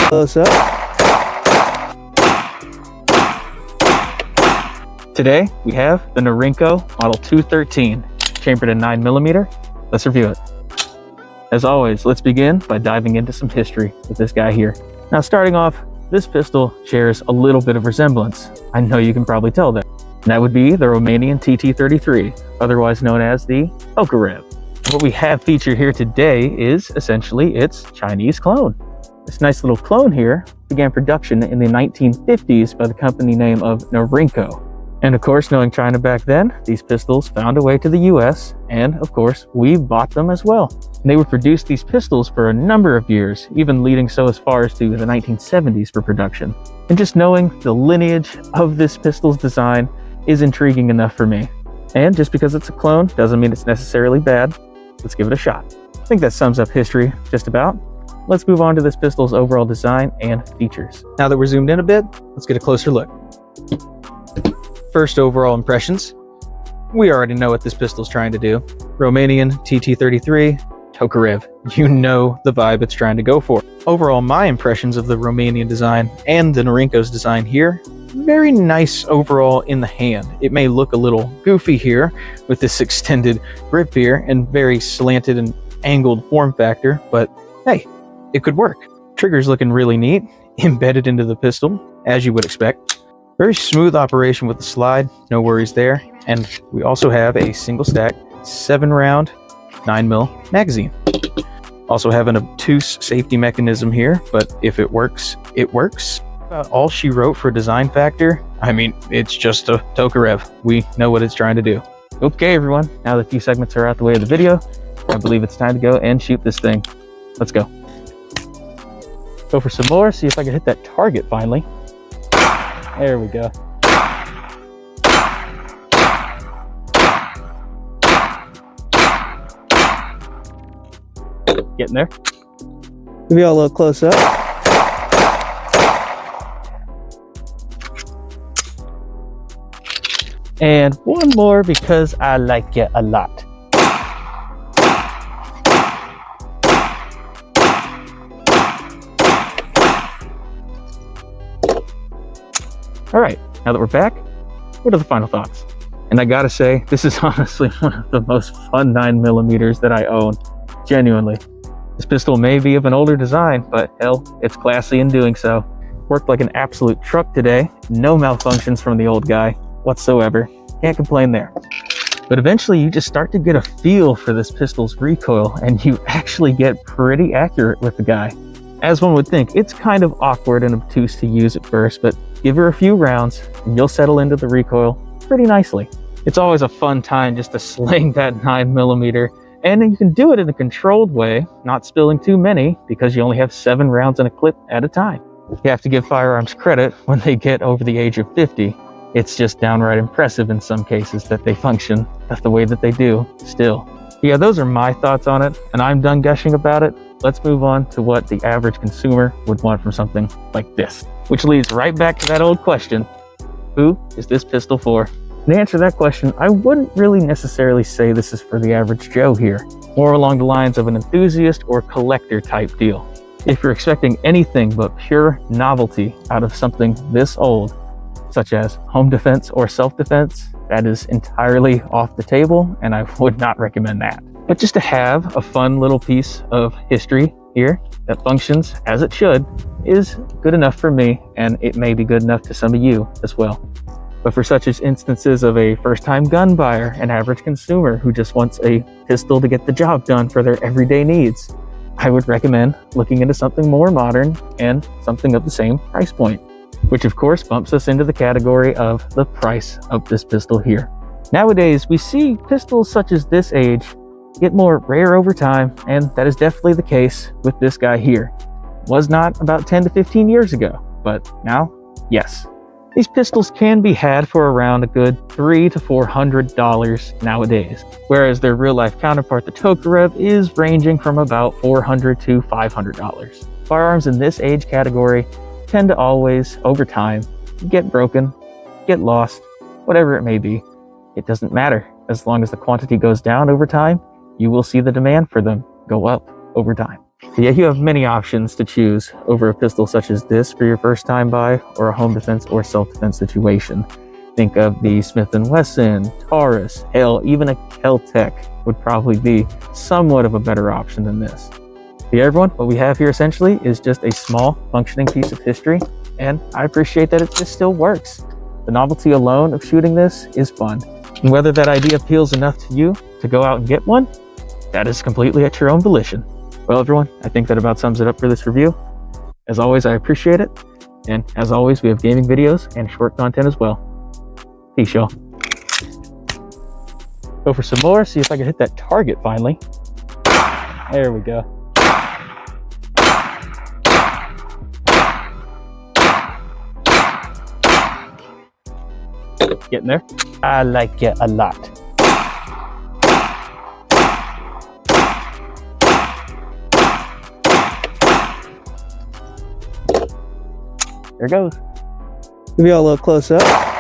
Close up. Today we have the Norinco Model 213, chambered in 9mm. Let's review it. As always, let's begin by diving into some history with this guy here. Now, starting off, this pistol shares a little bit of resemblance. I know you can probably tell that. And that would be the Romanian TT33, otherwise known as the Tokarev. What we have featured here today is essentially its Chinese clone. This nice little clone here began production in the 1950s by the company name of Norinco. And of course, knowing China back then, these pistols found a way to the US, and of course, we bought them as well. And they would produce these pistols for a number of years, even leading so as far as to the 1970s for production. And just knowing the lineage of this pistol's design is intriguing enough for me. And just because it's a clone doesn't mean it's necessarily bad. Let's give it a shot. I think that sums up history just about. Let's move on to this pistol's overall design and features. Now that we're zoomed in a bit, let's get a closer look. First overall impressions. We already know what this pistol's trying to do. Romanian TT33, Tokarev. You know the vibe it's trying to go for. Overall, my impressions of the Romanian design and the Norinco's design here, very nice overall in the hand. It may look a little goofy here with this extended grip here and very slanted and angled form factor, but hey, it could work. Trigger's looking really neat, embedded into the pistol, as you would expect. Very smooth operation with the slide, no worries there. And we also have a single stack 7-round 9mm magazine. Also have an obtuse safety mechanism here, but if it works, it works. About all she wrote for design factor, I mean, it's just a Tokarev. We know what it's trying to do. Okay, everyone, now that a few segments are out the way of the video, I believe it's time to go and shoot this thing. Let's go. Go for some more, see if I can hit that target finally. There we go. Getting there. Give you all a little close up. And one more because I like it a lot. All right, now that we're back, what are the final thoughts? And I gotta say, this is honestly one of the most fun 9mm that I own, genuinely. This pistol may be of an older design, but hell, it's classy in doing so. Worked like an absolute truck today, no malfunctions from the old guy whatsoever. Can't complain there. But eventually you just start to get a feel for this pistol's recoil, and you actually get pretty accurate with the guy. As one would think, it's kind of awkward and obtuse to use at first, but give her a few rounds and you'll settle into the recoil pretty nicely. It's always a fun time just to sling that 9mm, and you can do it in a controlled way, not spilling too many because you only have 7 rounds in a clip at a time. You have to give firearms credit when they get over the age of 50. It's just downright impressive in some cases that they function the way that they do still. Yeah, those are my thoughts on it, and I'm done gushing about it. Let's move on to what the average consumer would want from something like this. Which leads right back to that old question, who is this pistol for? And to answer that question, I wouldn't really necessarily say this is for the average Joe here. More along the lines of an enthusiast or collector type deal. If you're expecting anything but pure novelty out of something this old, such as home defense or self-defense, that is entirely off the table, and I would not recommend that. But just to have a fun little piece of history here that functions as it should is good enough for me, and it may be good enough to some of you as well. But for such as instances of a first-time gun buyer, an average consumer who just wants a pistol to get the job done for their everyday needs, I would recommend looking into something more modern and something of the same price point, which of course bumps us into the category of the price of this pistol here. Nowadays, we see pistols such as this age get more rare over time, and that is definitely the case with this guy here. Was not about 10 to 15 years ago, but now, yes. These pistols can be had for around a good $300 to $400 nowadays, whereas their real-life counterpart, the Tokarev, is ranging from about $400 to $500. Firearms in this age category tend to always, over time, get broken, get lost, whatever it may be. It doesn't matter. As long as the quantity goes down over time, you will see the demand for them go up over time. So yeah, you have many options to choose over a pistol such as this for your first time buy or a home defense or self-defense situation. Think of the Smith & Wesson, Taurus, hell, even a Kel-Tec would probably be somewhat of a better option than this. Yeah, everyone, what we have here essentially is just a small functioning piece of history, and I appreciate that it just still works. The novelty alone of shooting this is fun. And whether that idea appeals enough to you to go out and get one, that is completely at your own volition. Well, everyone, I think that about sums it up for this review. As always, I appreciate it. And as always, we have gaming videos and short content as well. Peace, y'all. Go for some more, see if I can hit that target finally. There we go. Getting there. I like it a lot. There it goes. Give you all a little close up.